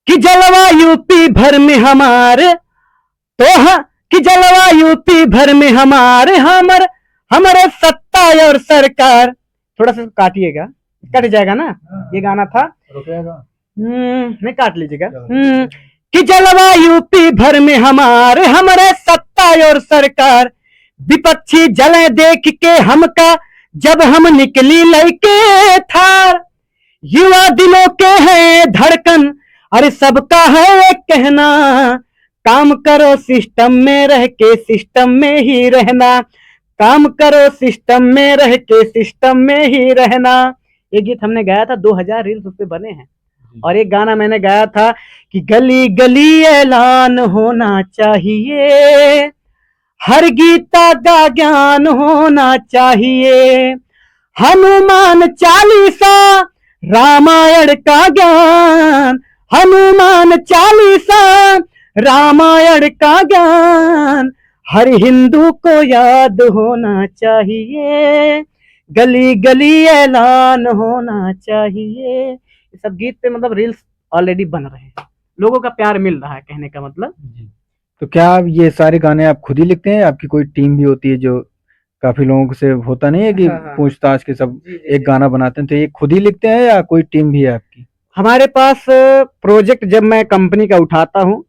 कि जलवा यूपी भर में हमारे तो हाँ, कि जलवा यूपी भर में हमारे हमारे सत्ता और सरकार। थोड़ा सा काटिएगा, कट जाएगा ना, ये गाना था, नहीं काट लीजिएगा। कि जलवा यूपी भर में हमारे सत्ता और सरकार, विपक्षी जले देख के हमका जब हम निकली लड़के थार, युवा दिलों के हैं धड़कन, अरे सबका है एक कहना, काम करो सिस्टम में रह के सिस्टम में ही रहना, काम करो सिस्टम में रह के सिस्टम में ही रहना। ये गीत हमने गाया था, 2000 रील्स उस पे बने हैं। और एक गाना मैंने गाया था कि गली गली ऐलान होना चाहिए, हर गीता का ज्ञान होना चाहिए, हनुमान चालीसा रामायण का ज्ञान, हनुमान चालीसा रामायण का ज्ञान, हर हिंदू को याद होना चाहिए, गली गली ऐलान होना चाहिए। ये सब गीत पे मतलब रील्स ऑलरेडी बन रहे हैं, लोगों का प्यार मिल रहा है, कहने का मतलब। तो क्या आप ये सारे गाने आप खुद ही लिखते हैं, आपकी कोई टीम भी होती है? जो काफी लोगों से होता नहीं है कि पूछताछ के सब एक गाना बनाते हैं, तो ये खुद ही लिखते हैं या कोई टीम भी है आपकी? हमारे पास प्रोजेक्ट जब मैं कंपनी का उठाता हूँ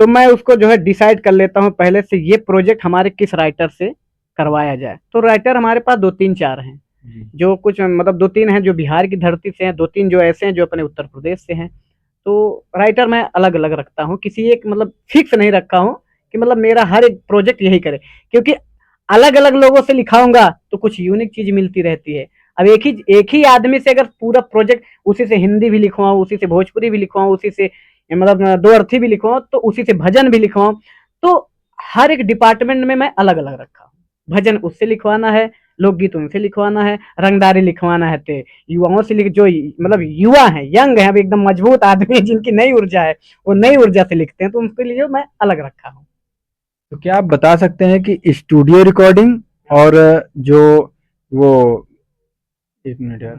तो मैं उसको जो है डिसाइड कर लेता हूँ पहले से, ये प्रोजेक्ट हमारे किस राइटर से करवाया जाए। तो राइटर हमारे पास 2-3-4 हैं, जो कुछ मतलब 2-3 हैं जो बिहार की धरती से हैं, 2-3 जो ऐसे हैं जो अपने उत्तर प्रदेश से हैं। तो राइटर मैं अलग अलग रखता हूँ, किसी एक मतलब फिक्स नहीं रखा हूँ कि मतलब मेरा हर एक प्रोजेक्ट यही करे, क्योंकि अलग अलग लोगों से लिखाऊंगा तो कुछ यूनिक चीज मिलती रहती है। अब एक ही आदमी से अगर पूरा प्रोजेक्ट, उसी से हिंदी भी लिखवाऊं, उसी से भोजपुरी भी लिखवाऊं, उसी से मतलब दो अर्थी भी लिखवाऊं, तो उसी से भजन भी लिखवाऊं, तो हर एक डिपार्टमेंट में मैं अलग अलग रखा हूँ। भजन उससे लिखवाना है, लोकगीत उनसे लिखवाना है, रंगदारी लिखवाना है, तो युवाओं से लिख, जो मतलब युवा हैं, यंग हैं, अब एकदम मजबूत आदमी है, जिनकी नई ऊर्जा है, वो नई ऊर्जा से लिखते हैं, तो उनके लिए मैं अलग रखा हूँ। तो क्या आप बता सकते हैं कि स्टूडियो रिकॉर्डिंग और जो वो, एक मिनट यार,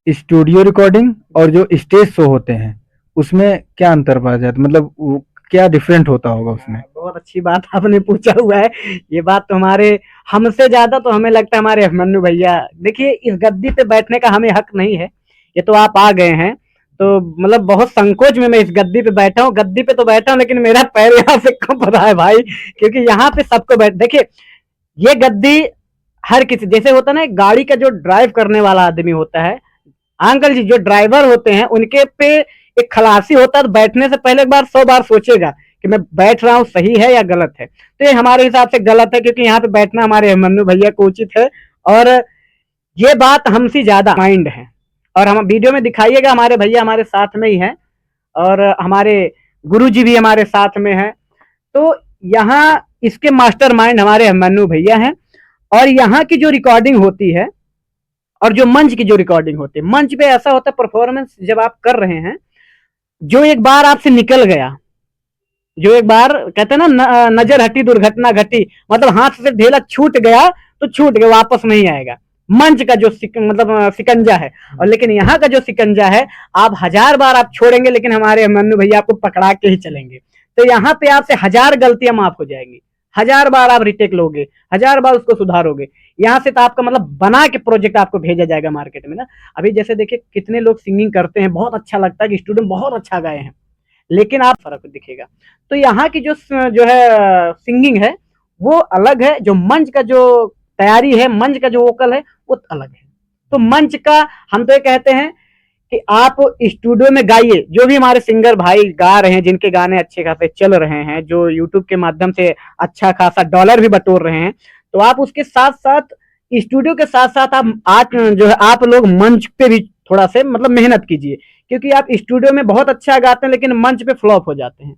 स्टूडियो रिकॉर्डिंग और जो स्टेज शो होते हैं उसमें क्या अंतर पाया जाता है, मतलब क्या डिफरेंट होता होगा उसमें? बहुत अच्छी बात आपने पूछा हुआ है। ये बात तो हमारे, हमसे ज्यादा तो हमें लगता है हमारे अभिमन्यु भैया, देखिए इस गद्दी पे बैठने का हमें हक नहीं है, ये तो आप आ गए हैं, तो मतलब बहुत संकोच में मैं इस गद्दी पे बैठा हूँ, गद्दी पे तो बैठा हूँ, लेकिन मेरा पैर यहाँ से कब रहा है भाई, क्योंकि यहाँ पे सबको बैठ, देखिए ये गद्दी हर किसी, जैसे होता है ना गाड़ी का जो ड्राइव करने वाला आदमी होता है, अंकल जी जो ड्राइवर होते हैं उनके पे एक खलासी होता है, तो बैठने से पहले एक बार 100 बार सोचेगा कि मैं बैठ रहा हूँ सही है या गलत है, तो ये हमारे हिसाब से गलत है, क्योंकि यहाँ पे बैठना हमारे अभिमन्यु भैया को उचित है, और ये बात हमसे ज्यादा माइंड है, और हम वीडियो में दिखाइएगा, हमारे भैया हमारे साथ में ही हैं, और हमारे गुरु जी भी हमारे साथ में हैं, तो यहाँ इसके मास्टर माइंड हमारे अभिमन्यु भैया हैं, और यहाँ की जो रिकॉर्डिंग होती है और जो मंच की जो रिकॉर्डिंग होती है, मंच पे ऐसा होता है परफॉर्मेंस जब आप कर रहे हैं, जो एक बार आपसे निकल गया, जो एक बार कहते हैं ना नजर हटी दुर्घटना घटी, मतलब हाथ से ढेला छूट गया तो छूट गया, वापस नहीं आएगा, मंच का जो मतलब सिकंजा है, और लेकिन यहाँ का जो सिकंजा है, आप 1000 बार आप छोड़ेंगे, लेकिन हमारे अभिमन्यु भैया आपको पकड़ा के ही चलेंगे, तो यहाँ पे आपसे 1000 गलतियां माफ हो जाएंगी, 1000 बार आप रिटेक लोगे, 1000 बार उसको सुधारोगे, यहाँ से तो आपका मतलब बना के प्रोजेक्ट आपको भेजा जाएगा मार्केट में ना। अभी जैसे देखिए कितने लोग सिंगिंग करते हैं, बहुत अच्छा लगता है कि स्टूडेंट बहुत अच्छा गाए हैं, लेकिन आप फर्क दिखेगा, तो यहाँ की जो है सिंगिंग है वो अलग है, जो मंच का जो तैयारी है, मंच का जो वोकल है वो अलग है, तो मंच का हम तो ये कहते हैं कि आप स्टूडियो में गाइए, जो भी हमारे सिंगर भाई गा रहे हैं, जिनके गाने अच्छे खासे चल रहे हैं, जो यूट्यूब के माध्यम से अच्छा खासा डॉलर भी बटोर रहे हैं, तो आप उसके साथ साथ स्टूडियो के साथ साथ आप आज जो है आप लोग मंच पे भी थोड़ा से मतलब मेहनत कीजिए, क्योंकि आप स्टूडियो में बहुत अच्छा गाते हैं लेकिन मंच पे फ्लॉप हो जाते हैं,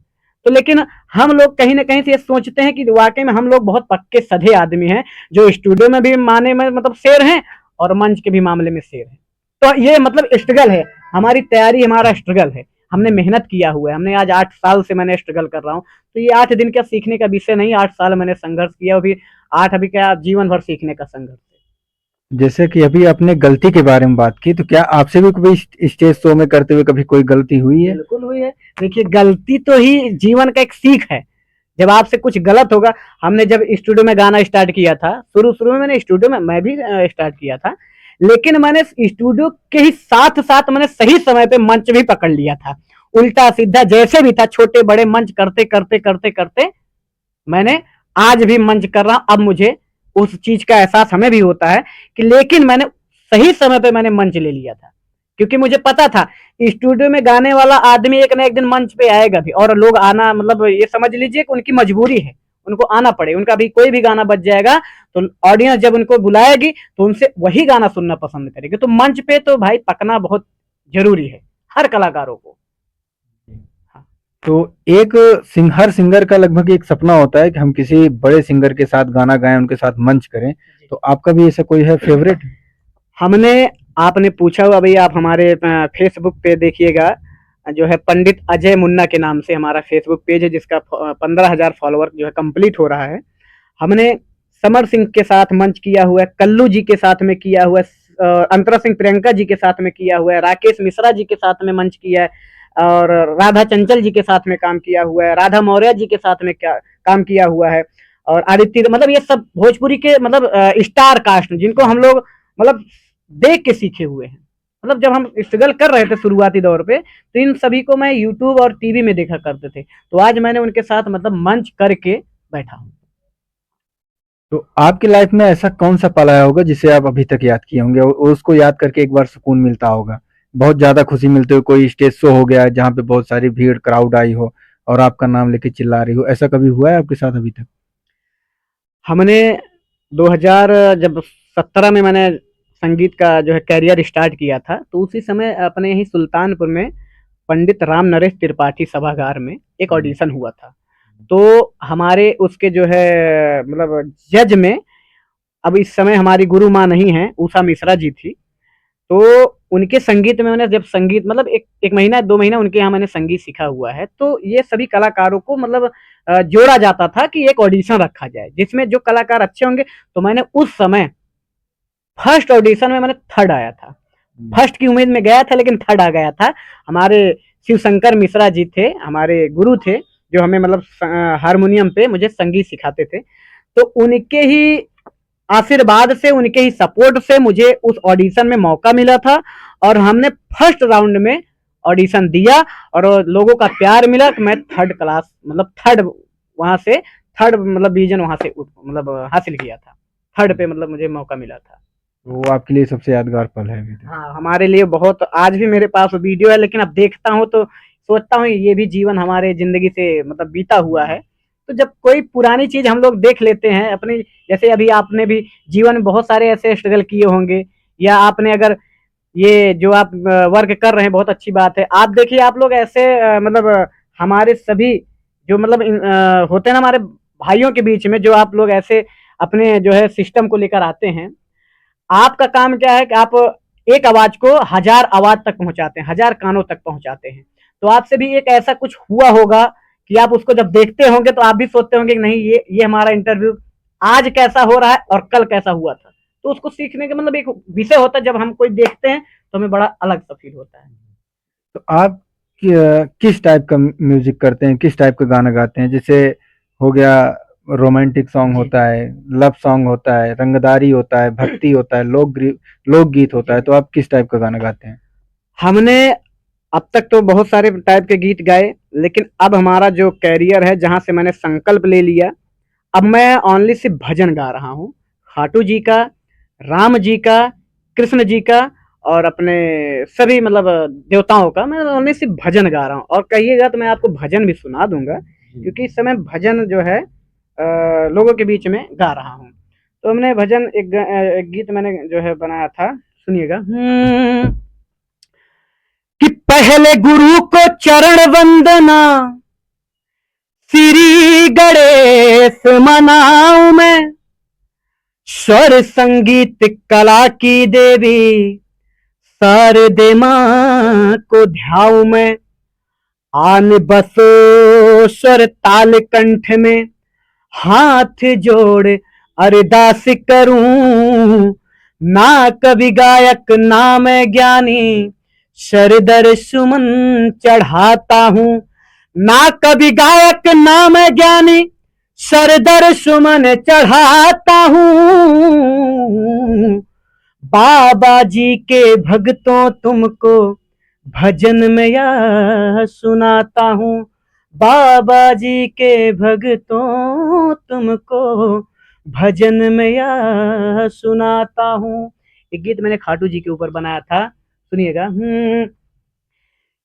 तो लेकिन हम लोग कहीं ना कहीं से ये सोचते हैं कि वाकई में हम लोग बहुत पक्के सधे आदमी हैं, जो स्टूडियो में भी माने में मतलब शेर हैं और मंच के भी मामले में शेर हैं, तो ये मतलब स्ट्रगल है, हमारी तैयारी हमारा स्ट्रगल है, हमने मेहनत किया हुआ है, हमने आज 8 साल से मैंने स्ट्रगल कर रहा हूँ, तो ये 8 दिन का सीखने का विषय नहीं, 8 साल मैंने संघर्ष किया, अभी 8 अभी क्या जीवन भर सीखने का संघर्ष है। जैसे कि अभी आपने गलती के बारे में बात की, तो क्या आपसे भी कभी स्टेज शो में करते हुए कभी कोई गलती हुई है? बिल्कुल हुई है, देखिए गलती तो ही जीवन का एक सीख है, जब आपसे कुछ गलत होगा, हमने जब स्टूडियो में गाना स्टार्ट किया था, शुरू शुरू में मैंने स्टूडियो में मैं भी स्टार्ट किया था, लेकिन मैंने स्टूडियो के ही साथ साथ मैंने सही समय पे मंच भी पकड़ लिया था, उल्टा सीधा जैसे भी था, छोटे बड़े मंच करते करते करते करते मैंने आज भी मंच कर रहा हूं, अब मुझे उस चीज का एहसास हमें भी होता है कि लेकिन मैंने सही समय पे मैंने मंच ले लिया था, क्योंकि मुझे पता था स्टूडियो में गाने वाला आदमी एक ना एक दिन मंच पे आएगा भी, और लोग आना मतलब ये समझ लीजिए कि उनकी मजबूरी है, उनको आना पड़े, उनका भी कोई भी गाना बज जाएगा तो ऑडियंस जब उनको बुलाएगी तो उनसे वही गाना सुनना पसंद करेगी, तो मंच पे तो भाई पकना बहुत जरूरी है हर कलाकारों को। तो एक हर सिंगर का लगभग एक सपना होता है कि हम किसी बड़े सिंगर के साथ गाना गाएं, उनके साथ मंच करें, तो आपका भी ऐसा कोई है फेवरेट? हमने, आपने पूछा हुआ भैया, आप हमारे फेसबुक पे देखिएगा, जो है पंडित अजय मुन्ना के नाम से हमारा फेसबुक पेज है, जिसका 15,000 फॉलोअर जो है कंप्लीट हो रहा है, हमने समर सिंह के साथ मंच किया हुआ है, कल्लू जी के साथ में किया हुआ है, अंतरा सिंह प्रियंका जी के साथ में किया हुआ है, राकेश मिश्रा जी के साथ में मंच किया है, और राधा चंचल जी के साथ में काम किया हुआ है, राधा मौर्य जी के साथ में काम किया हुआ है, और आदित्य, मतलब ये सब भोजपुरी के मतलब स्टार कास्ट जिनको हम लोग मतलब देख के सीखे हुए हैं, मतलब जब हम स्ट्रगल कर रहे थे शुरुआती दौर पे, तो इन सभी को मैं यूट्यूब और टीवी में देखा करते थे, तो आज मैंने उनके साथ मतलब मंच करके बैठा हूँ। तो आपकी लाइफ में ऐसा कौन सा पल आया होगा जिसे आप अभी तक याद किए होंगे और उसको याद करके एक बार सुकून मिलता होगा, बहुत ज्यादा खुशी मिलती हो, कोई स्टेज शो हो गया जहाँ पे बहुत सारी भीड़ क्राउड आई हो और आपका नाम लेके चिल्ला रही हो, ऐसा कभी हुआ है आपके साथ अभी तक? हमने 2000 जब 17 में मैंने संगीत का जो है करियर स्टार्ट किया था, तो उसी समय अपने ही सुल्तानपुर में पंडित राम नरेश त्रिपाठी सभागार में एक ऑडिशन हुआ था, तो हमारे उसके जो है मतलब जज में अब इस समय हमारी गुरु माँ नहीं है, उषा मिश्रा जी थी। तो उनके संगीत में मैंने जब संगीत मतलब एक महीना 2 महीना उनके यहाँ मैंने संगीत सीखा हुआ है। तो ये सभी कलाकारों को मतलब जोड़ा जाता था कि एक ऑडिशन रखा जाए, जिसमें जो कलाकार अच्छे होंगे। तो मैंने उस समय फर्स्ट ऑडिशन में मैंने थर्ड आया था। फर्स्ट की उम्मीद में गया था लेकिन थर्ड आ गया था। हमारे शिव शंकर मिश्रा जी थे, हमारे गुरु थे, जो हमें मतलब हारमोनियम पे मुझे संगीत सिखाते थे। तो उनके ही आशीर्वाद से, उनके ही सपोर्ट से मुझे उस ऑडिशन में मौका मिला था और हमने फर्स्ट राउंड में ऑडिशन दिया और लोगों का प्यार मिला। तो मैं थर्ड क्लास मतलब थर्ड वहां से थर्ड मतलब डिवीजन वहां से मतलब हासिल किया था। थर्ड पे मतलब मुझे मौका मिला था। तो वो आपके लिए सबसे यादगार पल है अभी तक। हाँ, हमारे लिए बहुत, आज भी मेरे पास वीडियो है, लेकिन अब देखता हूँ तो सोचता हूँ ये भी जीवन हमारे ज़िंदगी से मतलब बीता हुआ है। तो जब कोई पुरानी चीज़ हम लोग देख लेते हैं अपनी, जैसे अभी आपने भी जीवन में बहुत सारे ऐसे स्ट्रगल किए होंगे, या आपने अगर ये जो आप वर्क कर रहे हैं बहुत अच्छी बात है। आप देखिए आप लोग ऐसे मतलब हमारे सभी जो मतलब होते हैं ना हमारे भाइयों के बीच में, जो आप लोग ऐसे अपने जो है सिस्टम को लेकर आते हैं। आपका काम क्या है कि आप एक आवाज को हजार आवाज तक पहुंचाते हैं, हजार कानों तक पहुंचाते हैं। तो आपसे भी एक ऐसा कुछ हुआ होगा कि आप उसको जब देखते होंगे तो आप भी सोचते होंगे कि नहीं, ये हमारा इंटरव्यू आज कैसा हो रहा है और कल कैसा हुआ था। तो उसको सीखने का मतलब एक विषय होता है, जब हम कोई देखते हैं तो हमें बड़ा अलग सा फील होता है। तो आप किस टाइप का म्यूजिक करते हैं, किस टाइप का गाना गाते हैं? जैसे हो गया रोमांटिक सॉन्ग जी होता है, लव सॉन्ग होता है, रंगदारी होता है, भक्ति होता है, लोकगीत होता है। तो आप किस टाइप का गाना गाते हैं? हमने अब तक तो बहुत सारे टाइप के गीत गाए, लेकिन अब हमारा जो कैरियर है, जहाँ से मैंने संकल्प ले लिया, अब मैं ओनली सिर्फ भजन गा रहा हूँ। खाटू जी का, राम जी का, कृष्ण जी का और अपने सभी मतलब देवताओं का मैं ओनली सिर्फ भजन गा रहा हूँ। और कहिएगा तो मैं आपको भजन भी सुना दूंगा, क्योंकि इस समय भजन जो है लोगों के बीच में गा रहा हूँ। तो हमने भजन एक गीत मैंने जो है बनाया था, सुनिएगा। कि पहले गुरु को चरण वंदना, श्री गणेश मनाऊं मैं, स्वर संगीत कला की देवी शारदे माँ को ध्याऊं मैं। आन बसो स्वर ताल कंठ में, हाथ जोड़ अरदास करूं। ना कभी गायक ना मैं ज्ञानी, सरदर सुमन चढ़ाता हूँ। ना कभी गायक ना मैं ज्ञानी, सरदर सुमन चढ़ाता हूँ। बाबा जी के भक्तों तुमको भजन में यह सुनाता हूँ। बाबा जी के भक्तों तुमको भजन में यह सुनाता हूँ। एक गीत मैंने खाटू जी के ऊपर बनाया था, सुनिएगा।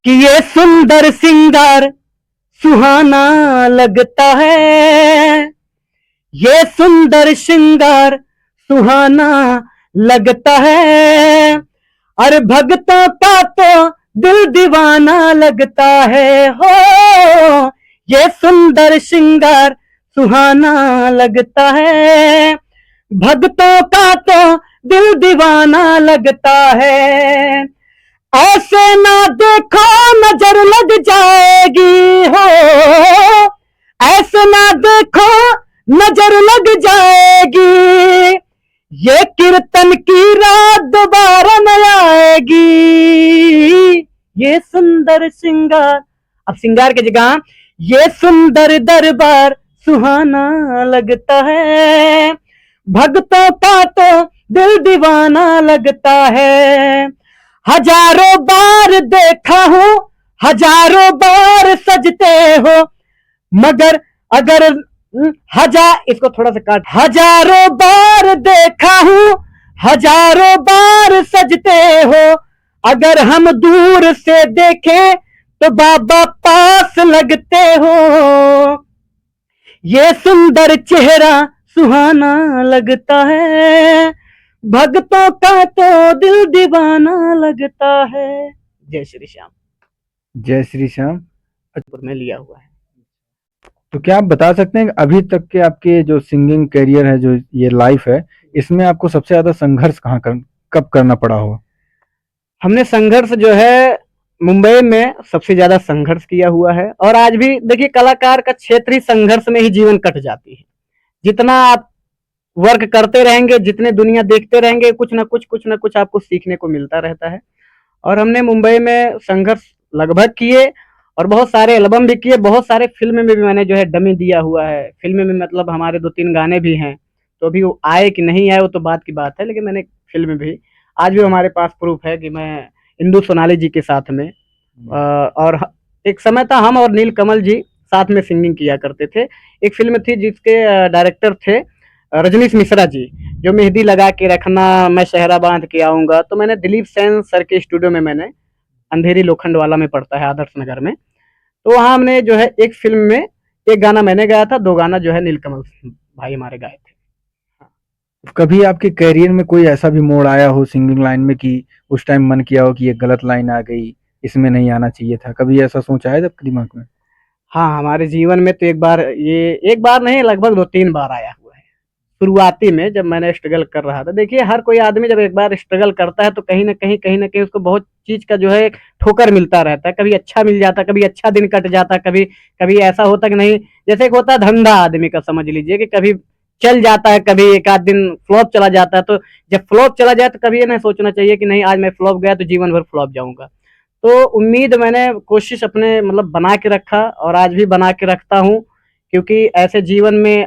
कि ये सुंदर सिंगार सुहाना लगता है, ये सुंदर श्रृंगार सुहाना लगता है। और भक्तों का तो दिल दीवाना लगता है हो। ये सुंदर श्रृंगार सुहाना लगता है, भक्तों का तो दिल दीवाना लगता है। ऐसे ना देखो नजर लग जाएगी हो, ऐसे ना देखो नजर लग जाएगी। ये कीर्तन की रात दोबारा न आएगी। ये सुंदर श्रृंगार, अब श्रृंगार की जगह ये सुंदर दरबार सुहाना लगता है। भक्तों का तो दिल दीवाना लगता है। हजारों बार देखा हूँ, हजारों बार सजते हो, मगर अगर इसको थोड़ा सा काट। हजारों बार देखा हूँ, हजारों बार सजते हो, अगर हम दूर से देखें तो बाबा पास लगते हो। ये सुंदर चेहरा सुहाना लगता है, भक्तों का तो दिल दीवाना लगता है। जय श्री श्याम। जय श्री श्याम। में लिया हुआ है। तो क्या आप बता सकते हैं कि अभी तक के आपके जो सिंगिंग करियर है, जो ये लाइफ है, इसमें आपको सबसे ज़्यादा संघर्ष कब करना पड़ा हो? हमने संघर्ष जो है मुंबई में सबसे ज़्यादा संघर्ष किया हुआ है, और आज भी देखिए कलाकार का क्षेत्र ही संघर्ष में ही जीवन कट जाती है। जितना आप वर्क करते रहेंगे, जितने दुनिया देखते रहेंगे, कुछ ना कुछ आपको सीखने को मिलता रहता है। और हमने मुंबई में संघर्ष लगभग किए, और बहुत सारे एल्बम भी किए, बहुत सारे फ़िल्म में भी मैंने जो है डमी दिया हुआ है। फ़िल्म में मतलब हमारे 2-3 गाने भी हैं, तो अभी वो आए कि नहीं आए वो तो बात की बात है, लेकिन मैंने फ़िल्म भी, आज भी हमारे पास प्रूफ़ है कि मैं इंदु सोनाली जी के साथ में और एक समय था हम और नीलकमल जी साथ में सिंगिंग किया करते थे। एक फ़िल्म थी जिसके डायरेक्टर थे रजनीश मिश्रा जी, जो मेहंदी लगा के रखना, मैं सेहरा बाँध के आऊँगा, तो मैंने दिलीप सेन सर के स्टूडियो में मैंने अंधेरी लोखंडवाला में पड़ता है आदर्श नगर में। तो वहाँ हमने जो है एक फ़िल्म में 1 गाना मैंने गाया था, 2 गाना जो है नीलकमल भाई हमारे गाए थे। कभी आपके करियर में कोई ऐसा भी मोड़ आया हो सिंगिंग लाइन में कि उस टाइम मन किया हो कि ये गलत लाइन आ गई, इसमें नहीं आना चाहिए था? कभी ऐसा सोच आया आपके दिमाग में? हाँ, हमारे जीवन में तो एक बार नहीं लगभग 2-3 बार आया हुआ है। शुरुआती में जब मैंने स्ट्रगल कर रहा था, देखिए हर कोई आदमी जब एक बार स्ट्रगल करता है तो कहीं न कहीं उसको बहुत चीज़ का जो है ठोकर मिलता रहता है। कभी अच्छा मिल जाता है, कभी अच्छा दिन कट जाता है, कभी कभी ऐसा होता है कि नहीं, जैसे एक होता है धंधा आदमी का, समझ लीजिए कि कभी चल जाता है, कभी एक आध दिन फ्लॉप चला जाता है। तो जब फ्लॉप चला जाए तो कभी ये नहीं सोचना चाहिए कि नहीं आज मैं फ्लॉप गया तो जीवन भर फ्लॉप जाऊँगा। तो उम्मीद मैंने कोशिश अपने मतलब बना के रखा, और आज भी बना के रखता हूँ, क्योंकि ऐसे जीवन में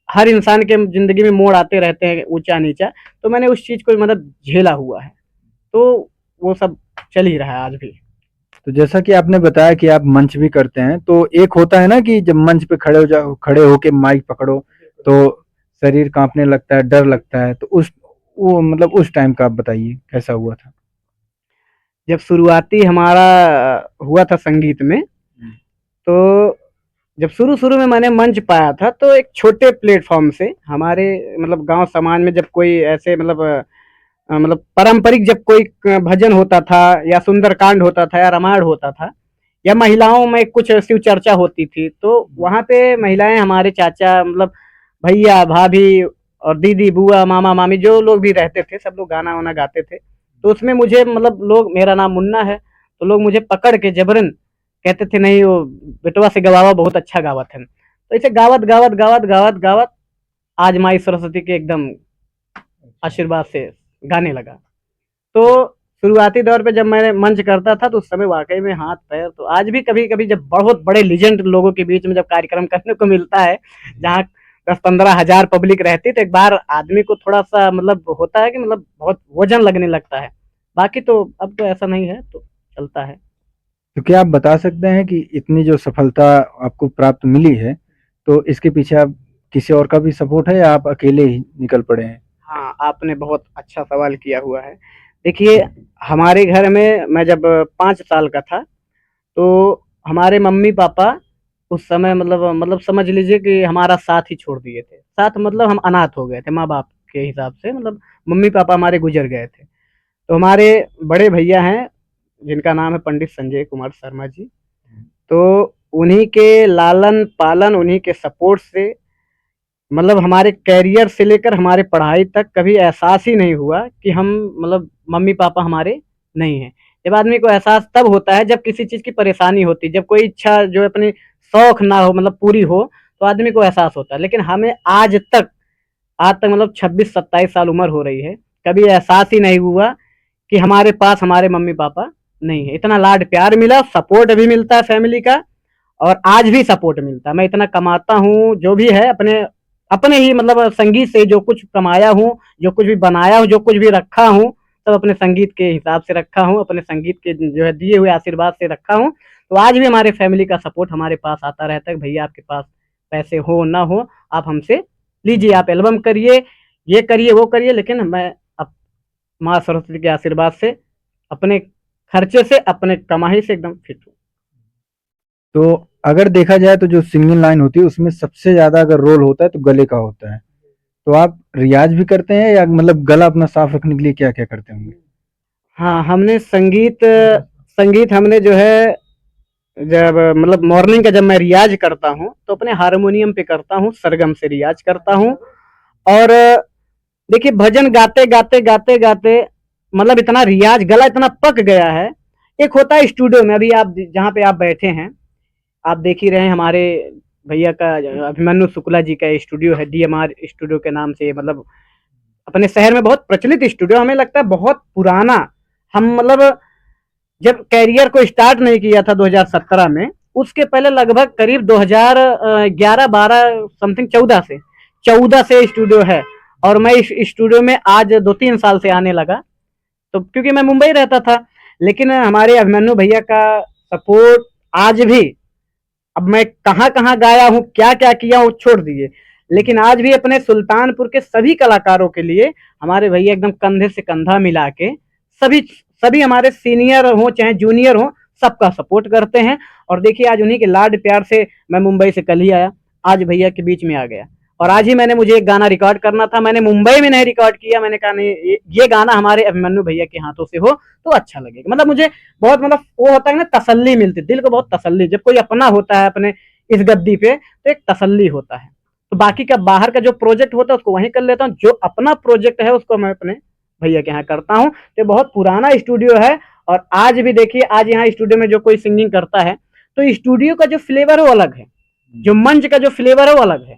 हर इंसान के ज़िंदगी में मोड़ आते रहते हैं ऊँचा-नीचा, तो मैंने उस चीज़ को मतलब झेला हुआ है। तो वो सब चल ही रहा है आज भी। तो जैसा कि आपने बताया कि आप मंच भी करते हैं, तो एक होता है ना कि जब मंच पे खड़े होके माइक पकड़ो, तो शरीर काँपने लगता है, डर लगता है, तो उस टाइम का आप बताइए कैसा हुआ था? जब शुरुआती हमारा हुआ था संगीत में, तो जब शुरू-शुरू में मैंने मंच पाया था, तो एक छोटे प्लेटफ़ॉर्म से हमारे मतलब गाँव समाज में जब कोई ऐसे मतलब पारंपरिक जब कोई भजन होता था, या सुंदरकांड होता था, या रामायण होता था, या महिलाओं में कुछ शिव चर्चा होती थी, तो वहाँ पे महिलाएं हमारे चाचा मतलब भैया भाभी और दीदी बुआ मामा मामी जो लोग भी रहते थे, सब लोग गाना वाना गाते थे। तो उसमें मुझे मतलब लोग, मेरा नाम मुन्ना है, तो लोग मुझे पकड़ के जबरन कहते थे नहीं वो बेटवा से गवावा बहुत अच्छा गावत है। तो ऐसे गावत आज माई सरस्वती के एकदम आशीर्वाद से गाने लगा। तो शुरुआती दौर पे जब मैं मंच करता था तो उस समय वाक़ई में हाथ-पैर, तो आज भी कभी-कभी जब बहुत बड़े लीजेंड लोगों के बीच में जब कार्यक्रम करने को मिलता है, जहाँ 10-15 हज़ार पब्लिक रहती है, तो एक बार आदमी को थोड़ा-सा मतलब होता है कि मतलब बहुत वज़न लगने लगता है। बाकी तो अब तो ऐसा नहीं है, तो चलता है। तो क्या आप बता सकते हैं कि इतनी जो सफलता आपको प्राप्त मिली है, तो इसके पीछे आप किसी और का भी सपोर्ट है या आप अकेले ही निकल पड़े हैं? हाँ, आपने बहुत अच्छा सवाल किया हुआ है। देखिए, हमारे घर में मैं जब 5 साल का था, तो हमारे मम्मी-पापा उस समय मतलब समझ लीजिए कि हमारा साथ ही छोड़ दिए थे। साथ मतलब हम अनाथ हो गए थे माँ-बाप के हिसाब से, मतलब मम्मी-पापा हमारे गुज़र गए थे। तो हमारे बड़े भैया हैं, जिनका नाम है पंडित संजय कुमार शर्मा जी, तो उन्हीं के लालन-पालन, उन्हीं के सपोर्ट से मतलब हमारे करियर से लेकर हमारे पढ़ाई तक कभी एहसास ही नहीं हुआ कि हम मतलब मम्मी-पापा हमारे नहीं हैं। जब आदमी को एहसास तब होता है जब किसी चीज़ की परेशानी होती है, जब कोई इच्छा जो है अपनी शौक ना हो मतलब पूरी हो, तो आदमी को एहसास होता है। लेकिन हमें आज तक मतलब 26-27 साल उम्र हो रही है, कभी एहसास ही नहीं हुआ कि हमारे पास हमारे मम्मी-पापा नहीं है। इतना लाड प्यार मिला, सपोर्ट भी मिलता है फैमिली का, और आज भी सपोर्ट मिलता है। मैं इतना कमाता हूँ, जो भी है अपने अपने ही मतलब संगीत से जो कुछ कमाया हूँ, जो कुछ भी बनाया हूँ, जो कुछ भी रखा हूँ, सब अपने संगीत के हिसाब से रखा हूँ, अपने संगीत के जो है दिए हुए आशीर्वाद से रखा हूँ। तो आज भी हमारे फैमिली का सपोर्ट हमारे पास आता रहता है कि भैया आपके पास पैसे हो ना हो, आप हमसे लीजिए, आप एल्बम करिए, ये करिए, वो करिए, लेकिन मैं अब माँ सरस्वती के आशीर्वाद से अपने खर्चे से, अपने कमाई से एकदम फिट हूँ। तो अगर देखा जाए तो जो सिंगिंग लाइन होती है उसमें सबसे ज़्यादा अगर रोल होता है तो गले का होता है। तो आप रियाज़ भी करते हैं या मतलब गला अपना साफ रखने के लिए क्या-क्या करते होंगे? हाँ, हमने संगीत संगीत हमने जो है जब मतलब मॉर्निंग का जब मैं रियाज करता हूँ तो अपने हारमोनियम पे करता हूँ, सरगम से रियाज करता हूँ। और देखिए भजन गाते गाते गाते गाते मतलब इतना रियाज, गला इतना पक गया है। एक होता है स्टूडियो में, अभी आप जहाँ पे आप बैठे हैं, आप देख ही रहे हैं हमारे भैया का, अभिमन्यु शुक्ला जी का स्टूडियो है, डीएमआर स्टूडियो के नाम से, मतलब अपने शहर में बहुत प्रचलित स्टूडियो, हमें लगता है बहुत पुराना। हम मतलब जब कैरियर को स्टार्ट नहीं किया था 2017 में, उसके पहले लगभग करीब 2011-12 समथिंग 14 से स्टूडियो है। और मैं इस स्टूडियो में आज 2-3 साल से आने लगा, तो क्योंकि मैं मुंबई रहता था। लेकिन हमारे अभिमन्यु भैया का सपोर्ट आज भी, अब मैं कहाँ कहाँ गाया हूँ, क्या क्या किया हूँ छोड़ दीजिए, लेकिन आज भी अपने सुल्तानपुर के सभी कलाकारों के लिए हमारे भैया एकदम कंधे से कंधा मिला के, सभी सभी हमारे सीनियर हो चाहे जूनियर हो, सबका सपोर्ट करते हैं। और देखिए आज उन्हीं के लाड प्यार से मैं मुंबई से कल ही आया, आज भैया के बीच में आ गया। और आज ही मैंने, मुझे एक गाना रिकॉर्ड करना था, मैंने मुंबई में नहीं रिकॉर्ड किया, मैंने कहा नहीं ये गाना हमारे अभिमन्यु भैया के हाथों से हो तो अच्छा लगेगा। मतलब मुझे बहुत, मतलब वो होता है ना, तसल्ली मिलती, दिल को बहुत तसल्ली, जब कोई अपना होता है अपने इस गद्दी पे तो एक तसल्ली होता है। तो बाकी का बाहर का जो प्रोजेक्ट होता है उसको वहीं कर लेता हूँ, जो अपना प्रोजेक्ट है उसको मैं अपने भैया के यहाँ करता हूँ। तो बहुत पुराना स्टूडियो है। और आज भी देखिए, आज यहाँ स्टूडियो में जो कोई सिंगिंग करता है तो स्टूडियो का जो फ्लेवर है वो अलग है, जो मंच का जो फ्लेवर है वो अलग है।